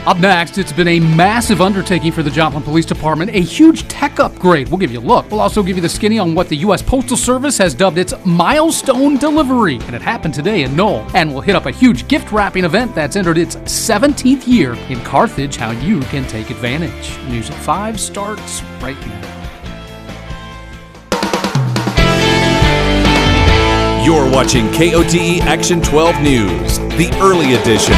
Up next, it's been a massive undertaking for the Joplin Police Department, a huge tech upgrade. We'll give you a look. We'll also give you the skinny on what the U.S. Postal Service has dubbed its milestone delivery. And it happened today in Knoll. And we'll hit up a huge gift wrapping event that's entered its 17th year in Carthage, how you can take advantage. News at 5 starts right now. You're watching KODE Action 12 News, the early edition.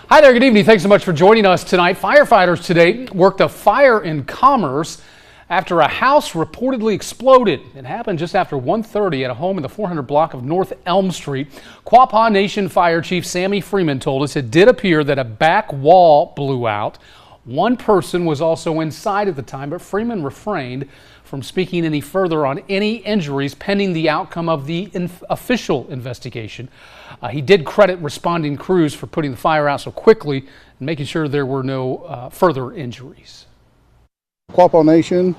Hi there, good evening. Thanks so much for joining us tonight. Firefighters today worked a fire in Commerce after a house reportedly exploded. It happened just after 1:30 at a home in the 400 block of North Elm Street. Quapaw Nation Fire Chief Sammy Freeman told us it did appear that a back wall blew out. One person was also inside at the time, but Freeman refrained from speaking any further on any injuries pending the outcome of the official investigation. He did credit responding crews for putting the fire out so quickly and making sure there were no further injuries. Quapaw Nation,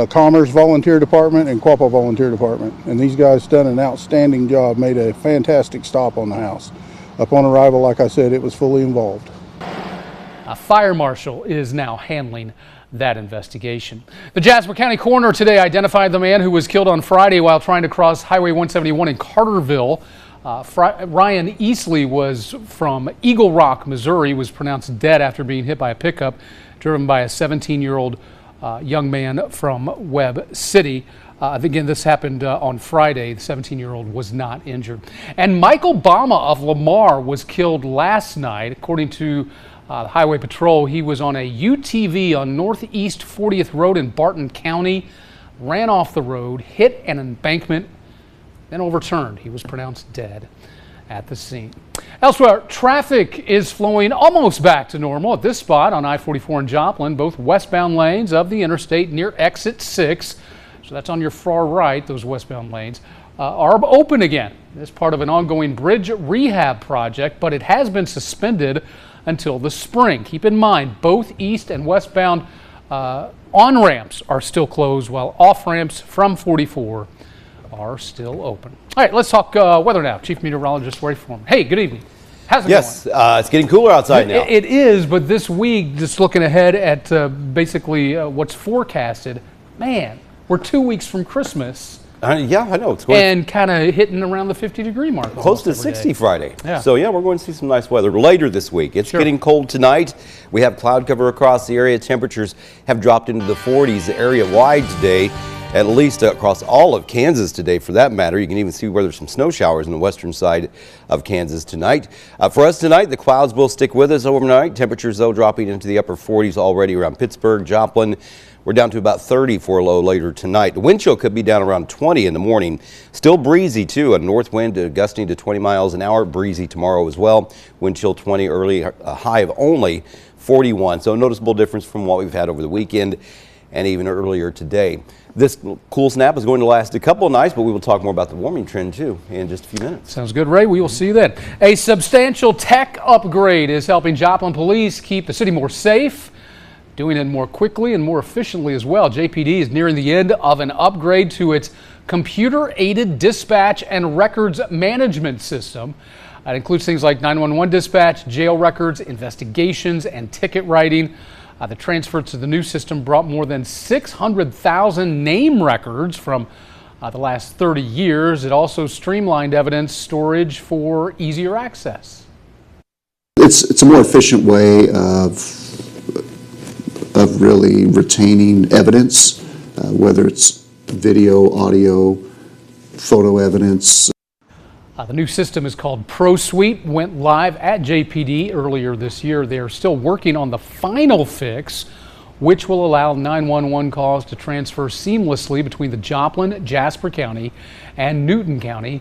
Commerce Volunteer Department, and Quapaw Volunteer Department. And these guys done an outstanding job, made a fantastic stop on the house. Upon arrival, like I said, it was fully involved. A fire marshal is now handling that investigation. The Jasper County coroner today identified the man who was killed on Friday while trying to cross Highway 171 in Carterville. Ryan Easley was from Eagle Rock, Missouri, was pronounced dead after being hit by a pickup driven by a 17-year-old young man from Webb City. Again, this happened on Friday. The 17-year-old was not injured. And Michael Bama of Lamar was killed last night. According to Highway Patrol, he was on a UTV on Northeast 40th Road in Barton County, ran off the road, hit an embankment, then overturned. He was pronounced dead at the scene. Elsewhere, traffic is flowing almost back to normal at this spot on I-44 in Joplin. Both westbound lanes of the interstate near exit 6, so that's on your far right, those westbound lanes, are open again. This is part of an ongoing bridge rehab project, but it has been suspended until the spring. Keep in mind, both east and westbound on-ramps are still closed, while off-ramps from 44 are still open. All right, let's talk weather now. Chief Meteorologist Ray Foreman. Hey, good evening. How's it going? Yes, it's getting cooler outside now. It is, but this week, just looking ahead at basically what's forecasted, man, we're 2 weeks from Christmas. Yeah, I know. It's going and kind of hitting around the 50-degree mark. Close to 60 Friday. Yeah. So, yeah, we're going to see some nice weather later this week. It's getting cold tonight. We have cloud cover across the area. Temperatures have dropped into the 40s area-wide today, at least across all of Kansas today, for that matter. You can even see where there's some snow showers on the western side of Kansas tonight. For us tonight, the clouds will stick with us overnight. Temperatures, though, dropping into the upper 40s already around Pittsburgh, Joplin. We're down to about 30 for a low later tonight. The wind chill could be down around 20 in the morning. Still breezy, too. A north wind gusting to 20 miles an hour. Breezy tomorrow as well. Wind chill 20 early, a high of only 41. So a noticeable difference from what we've had over the weekend and even earlier today. This cool snap is going to last a couple of nights, but we will talk more about the warming trend, too, in just a few minutes. Sounds good, Ray. We will see you then. A substantial tech upgrade is helping Joplin police keep the city more safe, doing it more quickly and more efficiently as well. JPD is nearing the end of an upgrade to its computer-aided dispatch and records management system. That includes things like 911 dispatch, jail records, investigations, and ticket writing. The transfer to the new system brought more than 600,000 name records from the last 30 years. It also streamlined evidence storage for easier access. It's a more efficient way of really retaining evidence, whether it's video, audio, photo evidence. The new system is called ProSuite, went live at JPD earlier this year. They're still working on the final fix, which will allow 911 calls to transfer seamlessly between the Joplin, Jasper County, and Newton County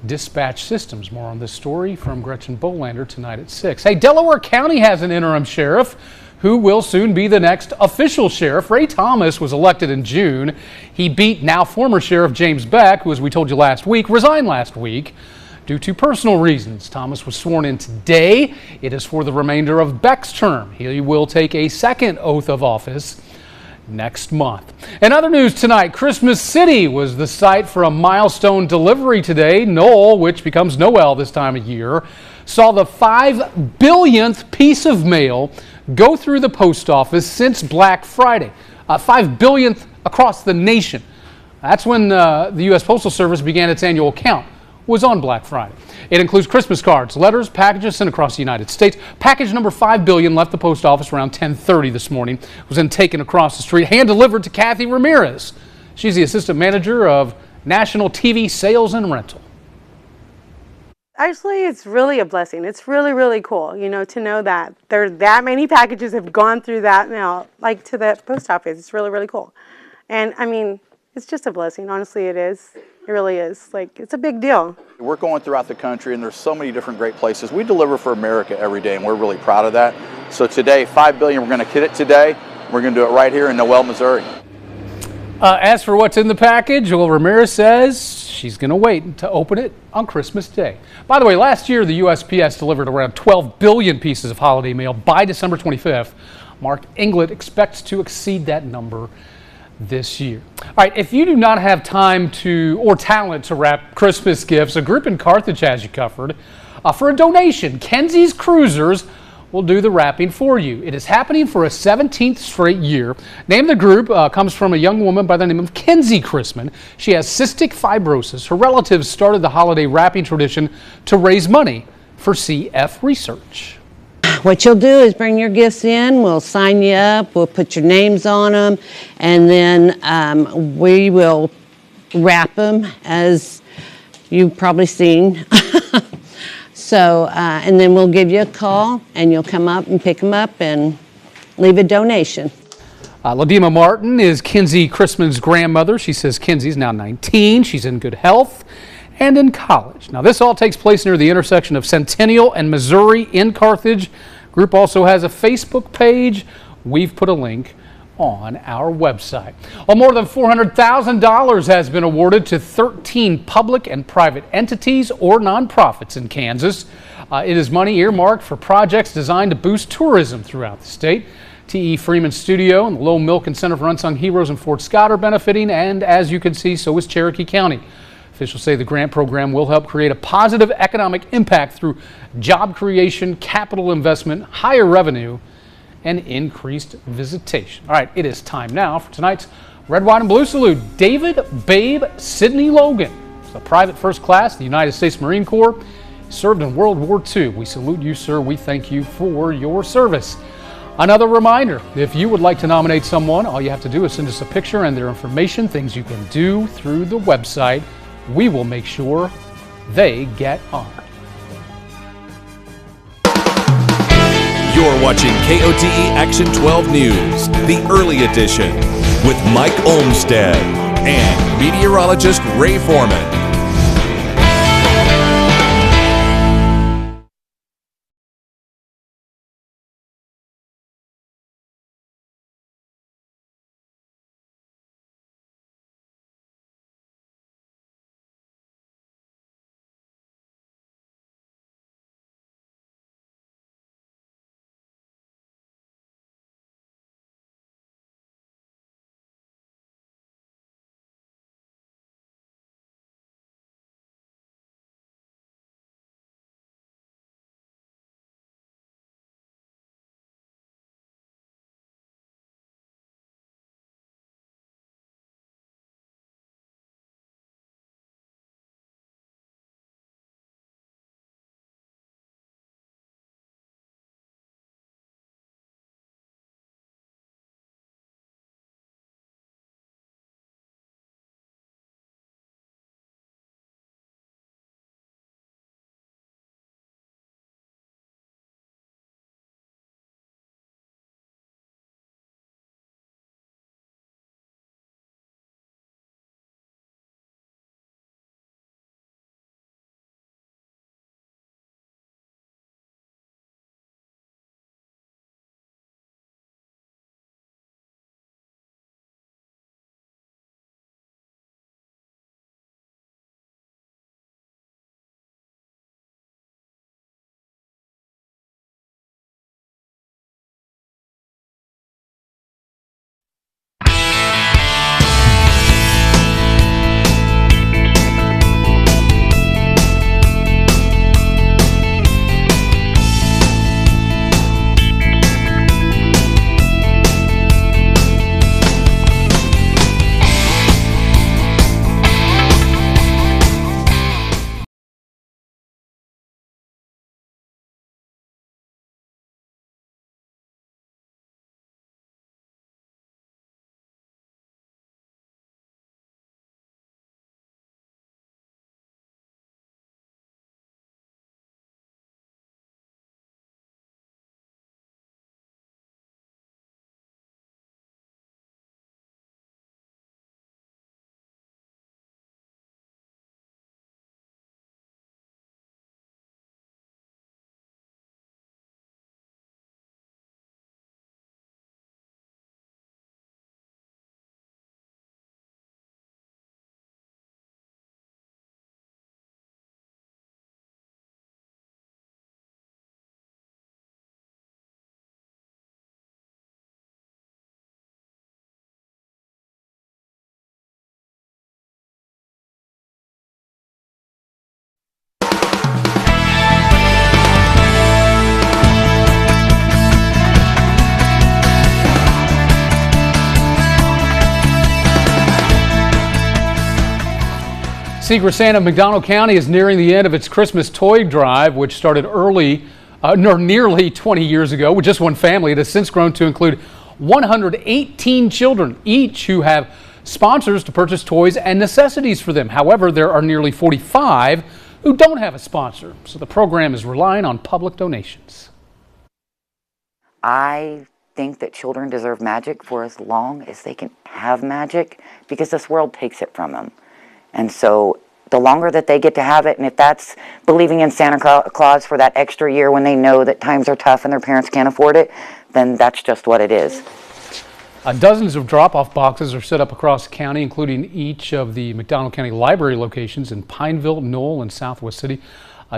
dispatch systems. More on this story from Gretchen Bolander tonight at 6. Hey, Delaware County has an interim sheriff who will soon be the next official sheriff. Ray Thomas was elected in June. He beat now former Sheriff James Beck, who, as we told you last week, resigned last week due to personal reasons. Thomas was sworn in today. It is for the remainder of Beck's term. He will take a second oath of office next month. In other news tonight, Christmas City was the site for a milestone delivery today. Knoll, which becomes Noel this time of year, saw the 5 billionth piece of mail go through the post office since Black Friday. 5 billionth across the nation. That's when the U.S. Postal Service began its annual count, was on Black Friday. It includes Christmas cards, letters, packages sent across the United States. Package number 5 billion left the post office around 10:30 this morning. It was then taken across the street, hand-delivered to Kathy Ramirez. She's the assistant manager of National TV Sales and Rental. Actually, it's really a blessing. It's really, really cool, you know, to know that there that many packages have gone through that mail, like to the post office. It's really, really cool. And I mean, it's just a blessing. Honestly, it is. It really is. Like, it's a big deal. We're going throughout the country, and there's so many different great places. We deliver for America every day, and we're really proud of that. So today, 5 billion, we're going to hit it today. We're going to do it right here in Noel, Missouri. As for what's in the package, well, Ramirez says she's going to wait to open it on Christmas Day. By the way, last year, the USPS delivered around 12 billion pieces of holiday mail by December 25th. Mark Englert expects to exceed that number this year. All right, if you do not have time or talent to wrap Christmas gifts, a group in Carthage has you covered. For a donation, Kenzie's Cruisers will do the wrapping for you. It is happening for a 17th straight year. Name of the group comes from a young woman by the name of Kenzie Chrisman. She has cystic fibrosis. Her relatives started the holiday wrapping tradition to raise money for CF research. What you'll do is bring your gifts in, we'll sign you up, we'll put your names on them, and then we will wrap them, as you've probably seen. So, and then we'll give you a call, and you'll come up and pick them up and leave a donation. Ladima Martin is Kenzie Chrisman's grandmother. She says Kenzie's now 19. She's in good health and in college. Now, this all takes place near the intersection of Centennial and Missouri in Carthage. Group also has a Facebook page. We've put a link on our website. Well, more than $400,000 has been awarded to 13 public and private entities or nonprofits in Kansas. It is money earmarked for projects designed to boost tourism throughout the state. T.E. Freeman Studio and the Lowell Milken Center for Unsung Heroes in Fort Scott are benefiting, and as you can see, so is Cherokee County. Officials say the grant program will help create a positive economic impact through job creation, capital investment, higher revenue, and increased visitation. All right, it is time now for tonight's Red, White, and Blue Salute. David Babe Sidney Logan is a private first class, the United States Marine Corps. He served in World War II. We salute you, sir. We thank you for your service. Another reminder, if you would like to nominate someone, all you have to do is send us a picture and their information, things you can do through the website. We will make sure they get honored. You're watching KODE Action 12 News, the early edition, with Mike Olmstead and meteorologist Ray Foreman. Secret Santa of McDonald County is nearing the end of its Christmas toy drive, which started nearly 20 years ago with just one family. It has since grown to include 118 children, each who have sponsors to purchase toys and necessities for them. However, there are nearly 45 who don't have a sponsor, so the program is relying on public donations. I think that children deserve magic for as long as they can have magic, because this world takes it from them. And so the longer that they get to have it, and if that's believing in Santa Claus for that extra year when they know that times are tough and their parents can't afford it, then that's just what it is. Dozens of drop-off boxes are set up across the county, including each of the McDonald County Library locations in Pineville, Knoll, and Southwest City.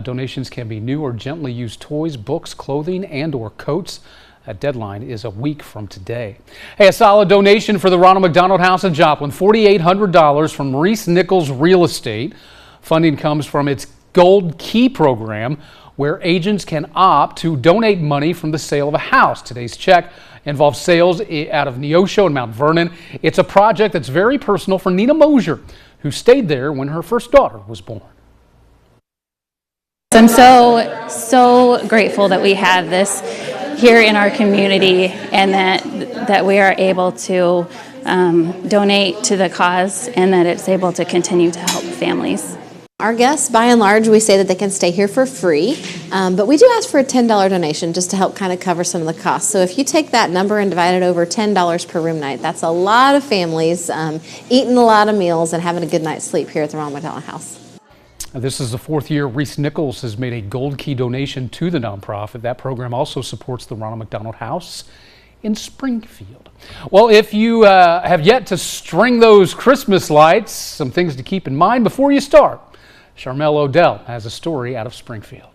Donations can be new or gently used toys, books, clothing, and/or coats. That deadline is a week from today. Hey, a solid donation for the Ronald McDonald House in Joplin, $4,800 from Reese Nichols Real Estate. Funding comes from its Gold Key program, where agents can opt to donate money from the sale of a house. Today's check involves sales out of Neosho and Mount Vernon. It's a project that's very personal for Nina Mosier, who stayed there when her first daughter was born. I'm so grateful that we have this here in our community, and that we are able to donate to the cause, and that it's able to continue to help families. Our guests, by and large, we say that they can stay here for free, but we do ask for a $10 donation just to help kind of cover some of the costs. So if you take that number and divide it over $10 per room night, that's a lot of families eating a lot of meals and having a good night's sleep here at the Ronald McDonald House. This is the fourth year Reese Nichols has made a Gold Key donation to the nonprofit. That program also supports the Ronald McDonald House in Springfield. Well, if you have yet to string those Christmas lights, some things to keep in mind before you start. Charmel Odell has a story out of Springfield.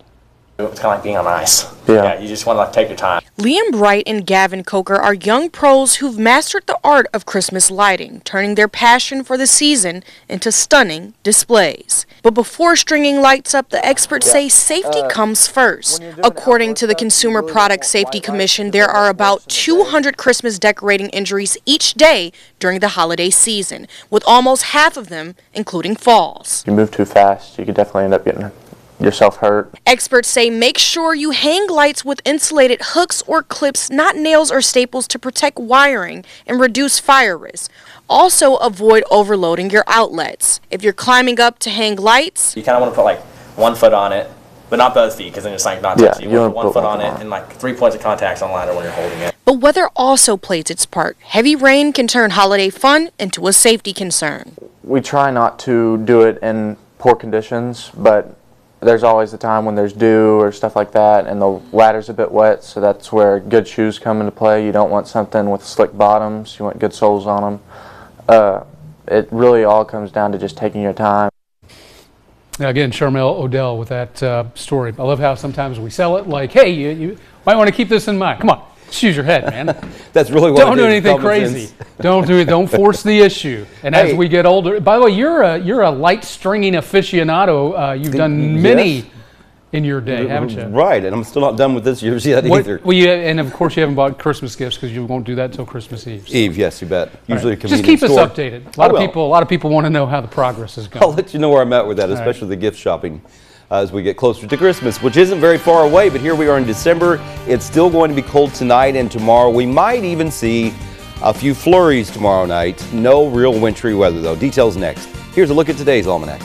It's kind of like being on ice. Yeah, you just want to take your time. Liam Bright and Gavin Coker are young pros who've mastered the art of Christmas lighting, turning their passion for the season into stunning displays. But before stringing lights up, the experts say safety comes first. According to the Consumer Product Safety Commission, there are about 200 Christmas decorating injuries each day during the holiday season, with almost half of them including falls. If you move too fast, you could definitely end up getting yourself hurt. Experts say make sure you hang lights with insulated hooks or clips, not nails or staples, to protect wiring and reduce fire risk. Also, avoid overloading your outlets. If you're climbing up to hang lights, You kind of want to put like 1 foot on it, but not both feet, because then it's like not touching. You want to put 1 foot on it and like 3 points of contacts on the ladder when you're holding it. but weather also plays its part. Heavy rain can turn holiday fun into a safety concern. We try not to do it in poor conditions, but there's always a time when there's dew or stuff like that, and the ladder's a bit wet, so that's where good shoes come into play. You don't want something with slick bottoms. You want good soles on them. It really all comes down to just taking your time. Now again, Charmel Odell with that story. I love how sometimes we sell it like, hey, you might want to keep this in mind. Come on, just use your head, man. That's really what Don't it do is, anything common crazy. sense. Don't do it. Don't force the issue. And as we get older, by the way, you're a light stringing aficionado. You've done many in your day, haven't you? Right, and I'm still not done with this year's yet either. Well, and of course you haven't bought Christmas gifts because you won't do that until Christmas Eve. So. Eve, yes, you bet. Usually a Just convenience keep us store. updated. A lot of people want to know how the progress is going. I'll let you know where I'm at with that, especially the gift shopping as we get closer to Christmas, which isn't very far away, but here we are in December. It's still going to be cold tonight and tomorrow. We might even see a few flurries tomorrow night. No real wintry weather, though. Details next. Here's a look at today's almanac.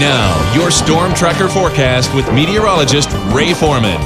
Now, your Storm Tracker forecast with meteorologist Ray Foreman.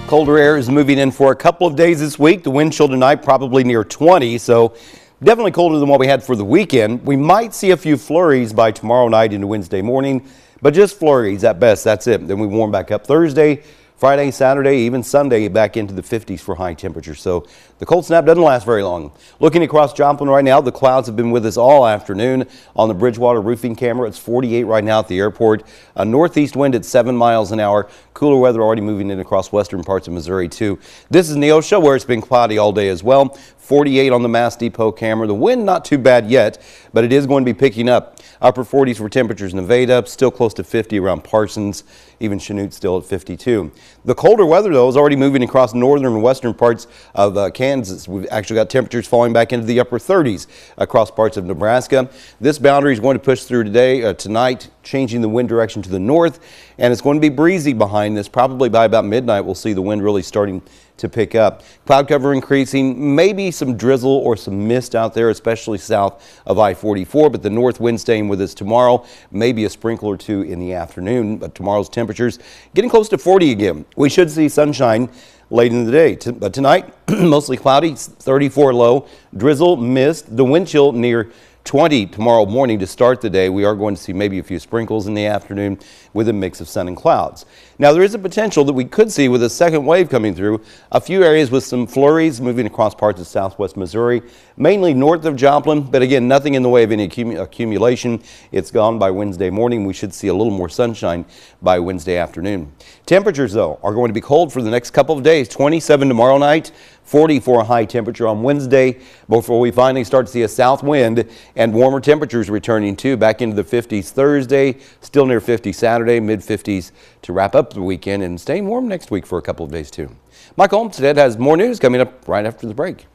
Colder air is moving in for a couple of days this week. The wind chill tonight probably near 20, so definitely colder than what we had for the weekend. We might see a few flurries by tomorrow night into Wednesday morning, but just flurries at best. That's it. Then we warm back up Thursday, Friday, Saturday, even Sunday, back into the 50s for high temperatures. So the cold snap doesn't last very long. Looking across Joplin right now, the clouds have been with us all afternoon. On the Bridgewater roofing camera, it's 48 right now at the airport. A northeast wind at 7 miles an hour. Cooler weather already moving in across western parts of Missouri, too. This is Neosho, where it's been cloudy all day as well. 48 on the Mass Depot camera. The wind not too bad yet, but it is going to be picking up. Upper 40s for temperatures in Nevada, still close to 50 around Parsons, even Chanute still at 52. The colder weather, though, is already moving across northern and western parts of Kansas. We've actually got temperatures falling back into the upper 30s across parts of Nebraska. This boundary is going to push through today, tonight, changing the wind direction to the north, and it's going to be breezy behind this. Probably by about midnight, we'll see the wind really starting to pick up. Cloud cover increasing, maybe some drizzle or some mist out there, especially south of I-44, but the north wind staying with us tomorrow, maybe a sprinkle or two in the afternoon, but tomorrow's temperatures getting close to 40 again. We should see sunshine late in the day, but tonight mostly cloudy, 34 low, drizzle, mist, the wind chill near 20 tomorrow morning to start the day. We are going to see maybe a few sprinkles in the afternoon with a mix of sun and clouds. Now, there is a potential that we could see with a second wave coming through, a few areas with some flurries moving across parts of southwest Missouri, mainly north of Joplin, but again, nothing in the way of any accumulation. It's gone by Wednesday morning. We should see a little more sunshine by Wednesday afternoon. Temperatures, though, are going to be cold for the next couple of days. 27 tomorrow night, 40 for a high temperature on Wednesday before we finally start to see a south wind and warmer temperatures returning too, back into the 50s Thursday, still near 50 Saturday, mid 50s to wrap up the weekend, and staying warm next week for a couple of days too. Mike Olmstead has more news coming up right after the break.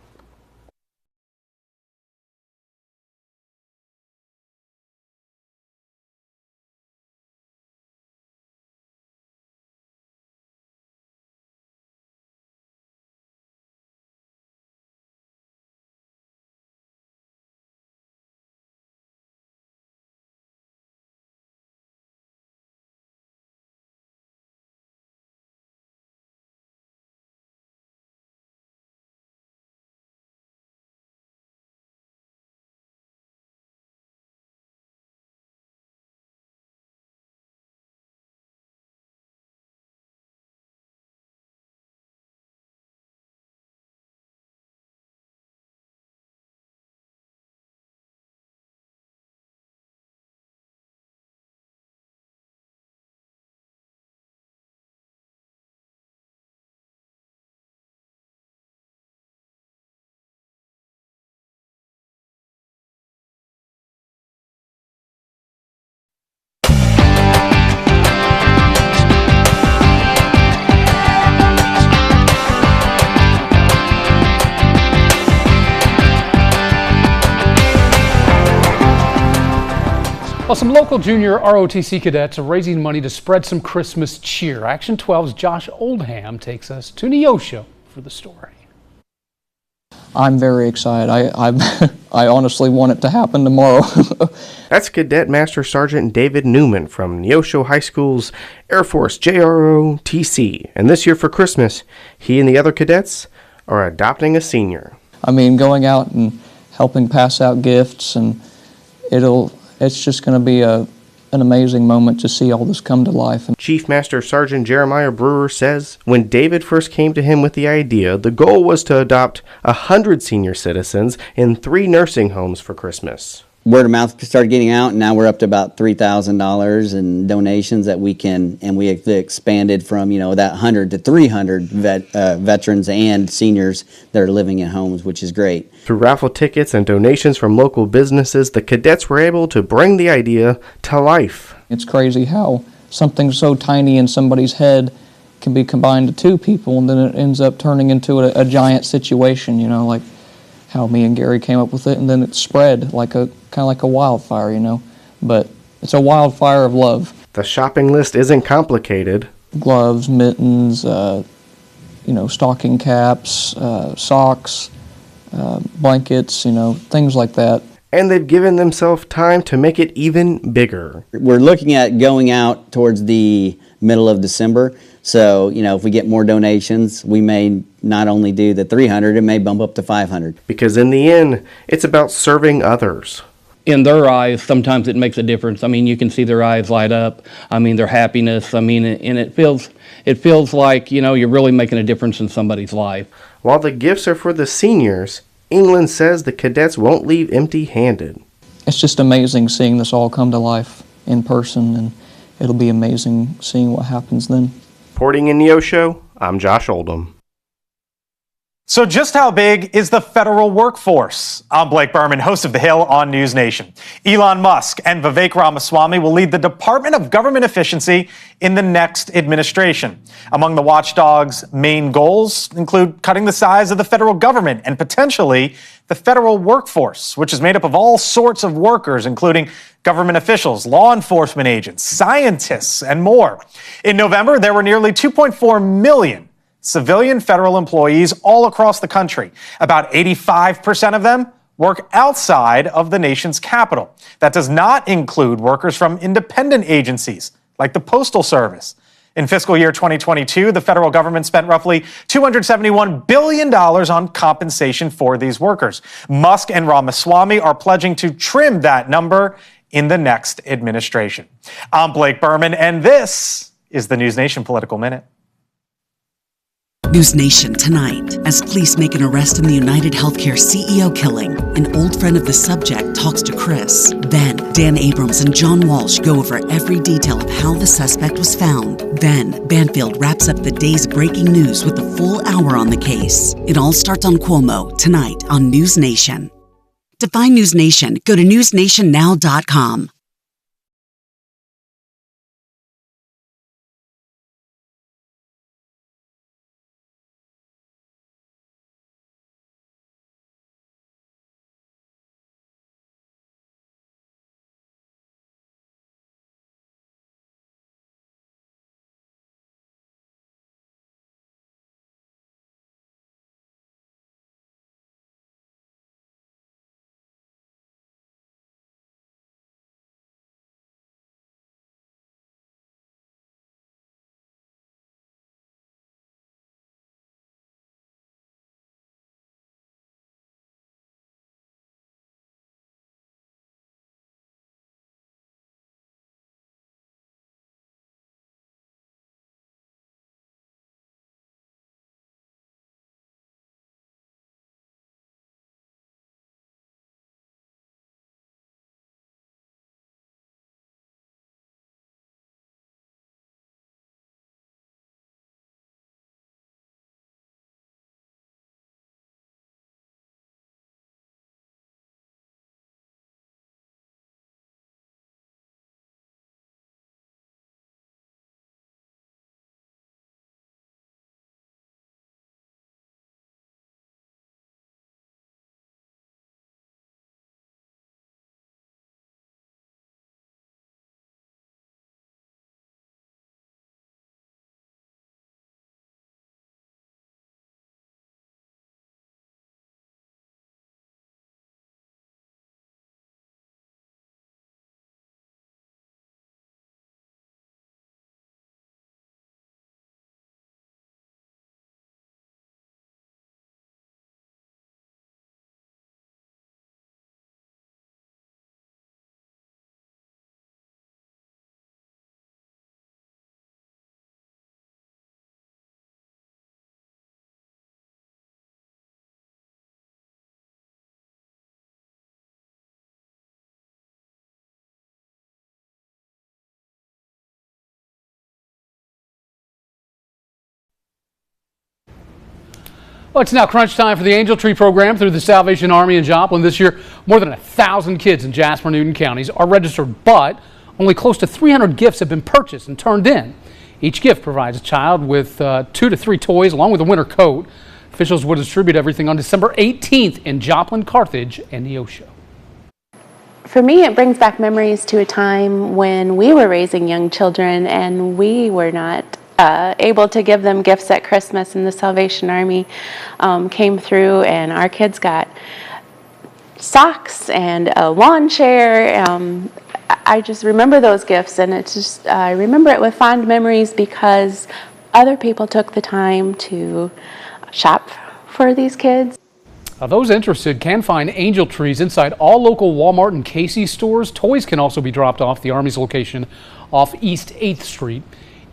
Well, some local junior ROTC cadets are raising money to spread some Christmas cheer. Action 12's Josh Oldham takes us to Neosho for the story. I'm very excited. I honestly want it to happen tomorrow. That's Cadet Master Sergeant David Newman from Neosho High School's Air Force JROTC. And this year for Christmas, he and the other cadets are adopting a senior. I mean, going out and helping pass out gifts, and it's just going to be an amazing moment to see all this come to life. Chief Master Sergeant Jeremiah Brewer says when David first came to him with the idea, the goal was to adopt 100 senior citizens in 3 nursing homes for Christmas. Word of mouth started getting out, and now we're up to about $3,000 in donations that we can, and we have expanded from, that 100 to 300 veterans and seniors that are living in homes, which is great. Through raffle tickets and donations from local businesses, the cadets were able to bring the idea to life. It's crazy how something so tiny in somebody's head can be combined to 2 people, and then it ends up turning into a giant situation, like how me and Gary came up with it, and then it spread kind of like a wildfire, but it's a wildfire of love. The shopping list isn't complicated. Gloves, mittens, stocking caps, socks, blankets, things like that. and they've given themselves time to make it even bigger. We're looking at going out towards the middle of December. So, if we get more donations, we may not only do the 300, it may bump up to 500. Because in the end, it's about serving others. In their eyes, sometimes it makes a difference. I mean, you can see their eyes light up. I mean, their happiness. I mean, and it feels like, you're really making a difference in somebody's life. While the gifts are for the seniors, England says the cadets won't leave empty-handed. It's just amazing seeing this all come to life in person, and it'll be amazing seeing what happens then. Reporting in Neosho, I'm Josh Oldham. So just how big is the federal workforce? I'm Blake Berman, host of The Hill on News Nation. Elon Musk and Vivek Ramaswamy will lead the Department of Government Efficiency in the next administration. Among the watchdog's main goals include cutting the size of the federal government and potentially the federal workforce, which is made up of all sorts of workers, including government officials, law enforcement agents, scientists, and more. In November, there were nearly 2.4 million civilian federal employees all across the country. About 85% of them work outside of the nation's capital. That does not include workers from independent agencies like the Postal Service. In fiscal year 2022, the federal government spent roughly $271 billion on compensation for these workers. Musk and Ramaswamy are pledging to trim that number in the next administration. I'm Blake Berman, and this is the News Nation Political Minute. News Nation tonight, as police make an arrest in the United Healthcare CEO killing. An old friend of the subject talks to Chris. Then, Dan Abrams and John Walsh go over every detail of how the suspect was found. Then, Banfield wraps up the day's breaking news with a full hour on the case. It all starts on Cuomo tonight on News Nation. To find News Nation, go to newsnationnow.com. Well, it's now crunch time for the Angel Tree program through the Salvation Army in Joplin. This year, more than 1,000 kids in Jasper and Newton counties are registered, but only close to 300 gifts have been purchased and turned in. Each gift provides a child with 2 to 3 toys along with a winter coat. Officials will distribute everything on December 18th in Joplin, Carthage, and Neosho. For me, it brings back memories to a time when we were raising young children and we were not able to give them gifts at Christmas, and the Salvation Army came through and our kids got socks and a lawn chair. I just remember those gifts, and it's just, I remember it with fond memories because other people took the time to shop for these kids. Those interested can find angel trees inside all local Walmart and Casey's stores. Toys can also be dropped off the Army's location off East 8th Street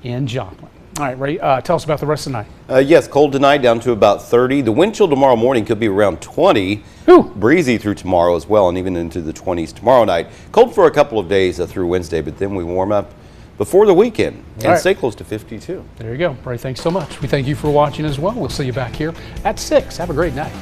in Joplin. All right, Ray, tell us about the rest of the night. Yes, cold tonight down to about 30. The wind chill tomorrow morning could be around 20. Ooh. Breezy through tomorrow as well, and even into the 20s tomorrow night. Cold for a couple of days through Wednesday, but then we warm up before the weekend and stay close to 52. There you go. Ray, thanks so much. We thank you for watching as well. We'll see you back here at 6. Have a great night.